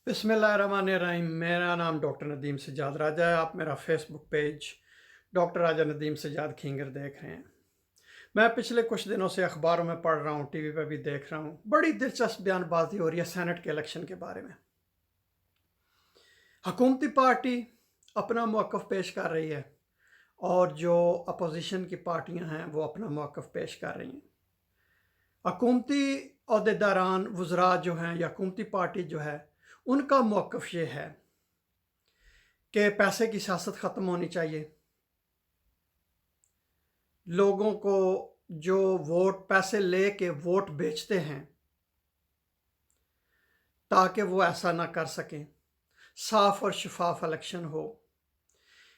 बिस्मिल्लाहिर्रहमानिर्रहीम। मेरा नाम डॉक्टर नदीम सज्जाद राजा है। आप मेरा फेसबुक पेज डॉक्टर राजा नदीम सज्जाद खींगर देख रहे हैं। मैं पिछले कुछ दिनों से अखबारों में पढ़ रहा हूँ, टीवी पे भी देख रहा हूँ, बड़ी दिलचस्प बयानबाजी हो रही है सेनेट के इलेक्शन के बारे में। हुकूमती पार्टी अपना मौक़िफ़ पेश कर रही है और जो अपोजिशन की पार्टियाँ हैं वो अपना मौक़िफ़ पेश कर रही हैं। हुकूमती अहदेदारान वज़रा जो हैं या हुकूमती पार्टी जो है, उनका मौक़िफ़ ये है कि पैसे की सियासत ख़त्म होनी चाहिए। लोगों को जो वोट पैसे ले के वोट बेचते हैं, ताकि वो ऐसा ना कर सकें, साफ़ और शफाफ इलेक्शन हो।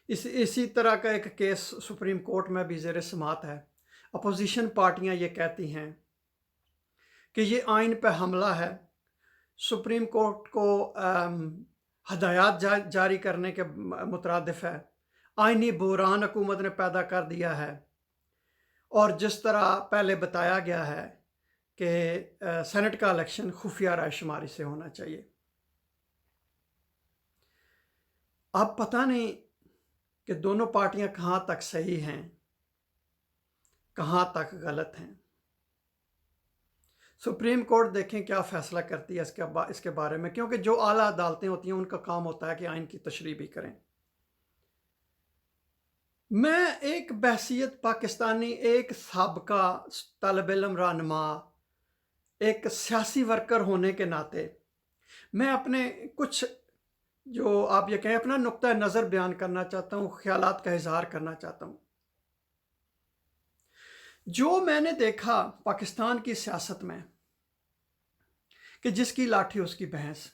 इसी तरह का एक केस सुप्रीम कोर्ट में भी ज़ेर समाअत है। अपोजिशन पार्टियां ये कहती हैं कि ये आइन पे हमला है, सुप्रीम कोर्ट को हदायत जारी करने के मुतरादिफ है, आइनी बहरान हुकूमत ने पैदा कर दिया है। और जिस तरह पहले बताया गया है कि सेनेट का इलेक्शन खुफिया रायशुमारी से होना चाहिए। अब पता नहीं कि दोनों पार्टियां कहाँ तक सही हैं, कहाँ तक गलत हैं। सुप्रीम कोर्ट देखें क्या फ़ैसला करती है इसके बारे में, क्योंकि जो आला अदालतें होती हैं उनका काम होता है कि आइन की तशरीह भी करें। मैं एक बहसीयत पाकिस्तानी, एक साबका तलब इल्म रहनुमा, एक सियासी वर्कर होने के नाते मैं अपने कुछ जो आप ये कहें अपना नुक्ता नज़र बयान करना चाहता हूँ, ख्यालात का इजहार करना चाहता हूँ। जो मैंने देखा पाकिस्तान की सियासत में कि जिसकी लाठी उसकी भैंस,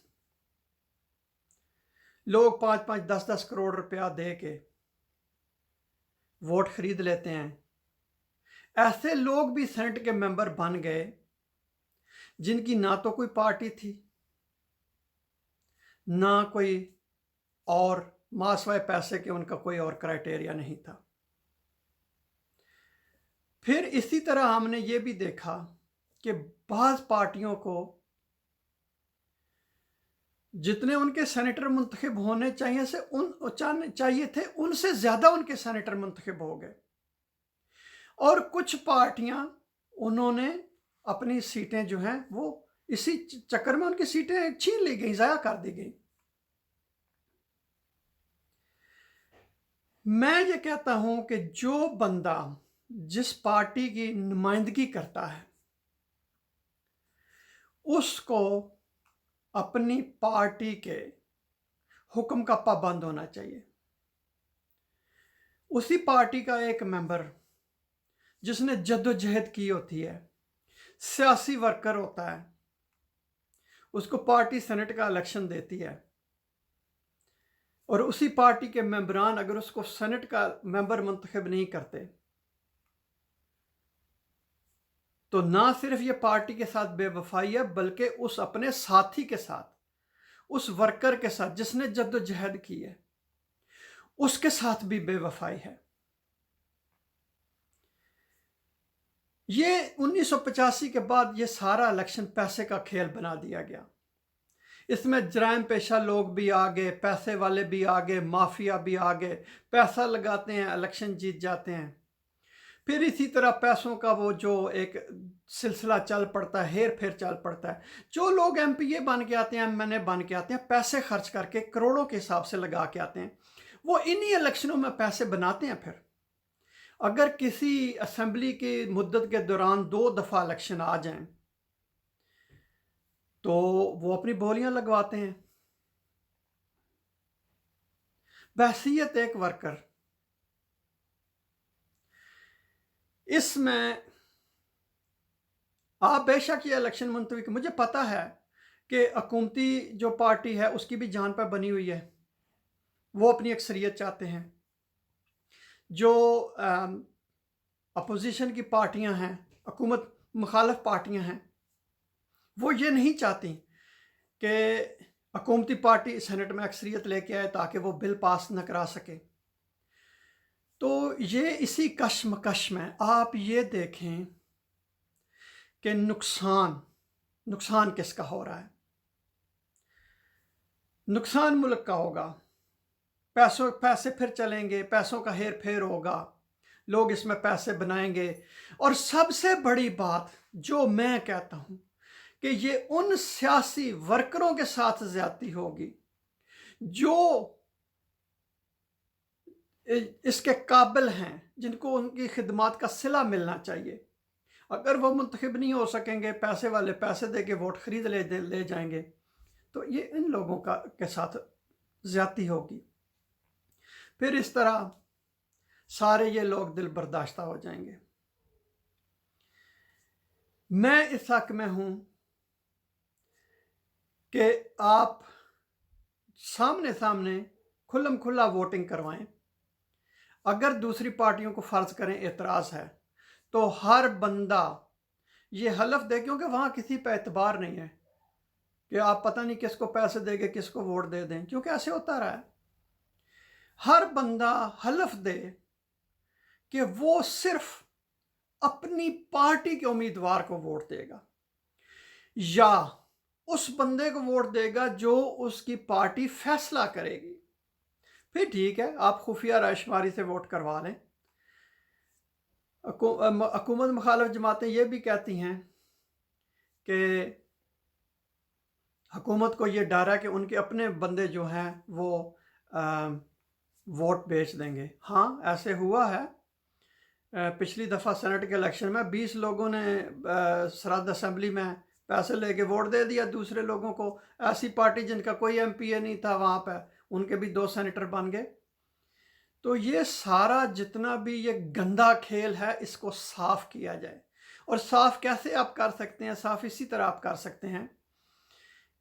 लोग 5-5, 10-10 करोड़ रुपया दे के वोट खरीद लेते हैं। ऐसे लोग भी सेनेट के मेंबर बन गए जिनकी ना तो कोई पार्टी थी, ना कोई और मासवाए पैसे के उनका कोई और क्राइटेरिया नहीं था। फिर इसी तरह हमने ये भी देखा कि बाज़ पार्टियों को जितने उनके सेनेटर मुंतखब होने चाहिए थे, उनसे ज़्यादा उनके सेनेटर मुंतखब हो गए। और कुछ पार्टियां उन्होंने अपनी सीटें जो हैं वो इसी चक्कर में उनकी सीटें छीन ली गई, ज़ाया कर दी गई। मैं ये कहता हूं कि जो बंदा जिस पार्टी की नुमाइंदगी करता है उसको अपनी पार्टी के हुक्म का पाबंद होना चाहिए। उसी पार्टी का एक मेंबर जिसने जद्दोजहद की होती है, सियासी वर्कर होता है, उसको पार्टी सेनेट का इलेक्शन देती है और उसी पार्टी के मेंबरान अगर उसको सेनेट का मेंबर मुंतखब नहीं करते तो ना सिर्फ ये पार्टी के साथ बेवफाई है, बल्कि उस अपने साथी के साथ, उस वर्कर के साथ जिसने जद्दोजहद की है, उसके साथ भी बेवफाई है। ये 1985 के बाद ये सारा इलेक्शन पैसे का खेल बना दिया गया। इसमें जराइम पेशा लोग भी आ गए, पैसे वाले भी आ गए, माफिया भी आ गए, पैसा लगाते हैं, इलेक्शन जीत जाते हैं। फिर इसी तरह पैसों का वो जो एक सिलसिला चल पड़ता है, हेर फेर चल पड़ता है। जो लोग एमपीए बन के आते हैं, एमएनए बन के आते हैं, पैसे खर्च करके करोड़ों के हिसाब से लगा के आते हैं, वो इन्हीं इलेक्शनों में पैसे बनाते हैं। फिर अगर किसी असेंबली की मुद्दत के दौरान 2 दफ़ा इलेक्शन आ जाएं तो वो अपनी बोलियां लगवाते हैं। बहसीयत एक वर्कर, इसमें आप बेशक ये इलेक्शन मुलतवी, मुझे पता है कि हुकूमती जो पार्टी है उसकी भी जान पर बनी हुई है, वो अपनी अक्सरियत चाहते हैं। जो अपोजिशन की पार्टियां हैं, हुकूमत मुखालफ पार्टियां हैं, वो ये नहीं चाहती कि हुकूमती पार्टी सेनेट में अक्सरियत लेके आए ताकि वो बिल पास न करा सके। तो ये इसी कशमकश में आप ये देखें कि नुकसान किसका हो रहा है। नुकसान मुल्क का होगा, पैसे फिर चलेंगे, पैसों का हेर फेर होगा, लोग इसमें पैसे बनाएंगे। और सबसे बड़ी बात जो मैं कहता हूं कि ये उन सियासी वर्करों के साथ ज्यादती होगी जो इसके काबिल हैं, जिनको उनकी खिदमात का सिला मिलना चाहिए। अगर वो मुंतखब नहीं हो सकेंगे, पैसे वाले पैसे दे के वोट खरीद ले जाएंगे, तो ये इन लोगों के साथ ज्यादती होगी। फिर इस तरह सारे ये लोग दिल बर्दाश्ता हो जाएंगे। मैं इस हक में हूं कि आप सामने सामने खुल्लम खुल्ला वोटिंग करवाएं। अगर दूसरी पार्टियों को फर्ज करें एतराज़ है तो हर बंदा ये हलफ दे, क्योंकि वहाँ किसी पे एतबार नहीं है कि आप पता नहीं किसको पैसे देंगे, किसको वोट दे दें, क्योंकि ऐसे होता रहा है। हर बंदा हलफ दे कि वो सिर्फ अपनी पार्टी के उम्मीदवार को वोट देगा या उस बंदे को वोट देगा जो उसकी पार्टी फैसला करेगी। फिर ठीक है, आप खुफिया रायशुमारी से वोट करवा लें। हुकूमत मुखालिफ जमातें ये भी कहती हैं कि हुकूमत को ये डर है कि उनके अपने बंदे जो हैं वो वोट बेच देंगे। हाँ, ऐसे हुआ है। पिछली दफ़ा सेनेट के इलेक्शन में 20 लोगों ने सरहद असम्बली में पैसे लेके वोट दे दिया दूसरे लोगों को। ऐसी पार्टी जिनका कोई MPA नहीं था वहाँ पे, उनके भी 2 सेनेटर बन गए। तो ये सारा जितना भी ये गंदा खेल है, इसको साफ किया जाए। और साफ कैसे आप कर सकते हैं? साफ इसी तरह आप कर सकते हैं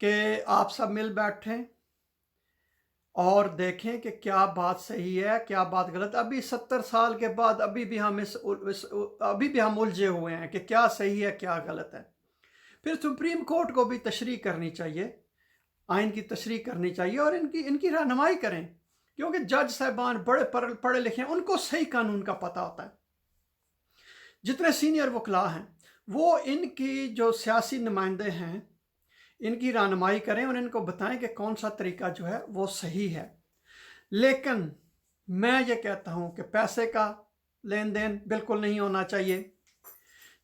कि आप सब मिल बैठें और देखें कि क्या बात सही है, क्या बात गलत। अभी 70 साल के बाद अभी भी हम उलझे हुए हैं कि क्या सही है, क्या गलत है। फिर सुप्रीम कोर्ट को भी तशरीह करनी चाहिए, आइन की तशरीह करनी चाहिए और इनकी रहनुमाई करें, क्योंकि जज साहबान बड़े पढ़े लिखे हैं, उनको सही कानून का पता होता है। जितने सीनियर वकला हैं वो इनकी जो सियासी नुमाइंदे हैं, इनकी रहनुमाई करें और इनको बताएं कि कौन सा तरीका जो है वो सही है। लेकिन मैं ये कहता हूं कि पैसे का लेन देन बिल्कुल नहीं होना चाहिए।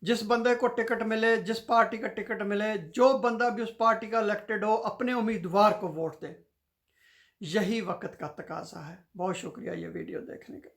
जिस बंदे को टिकट मिले, जिस पार्टी का टिकट मिले, जो बंदा भी उस पार्टी का इलेक्टेड हो, अपने उम्मीदवार को वोट दे। यही वक्त का तकाजा है। बहुत शुक्रिया ये वीडियो देखने का।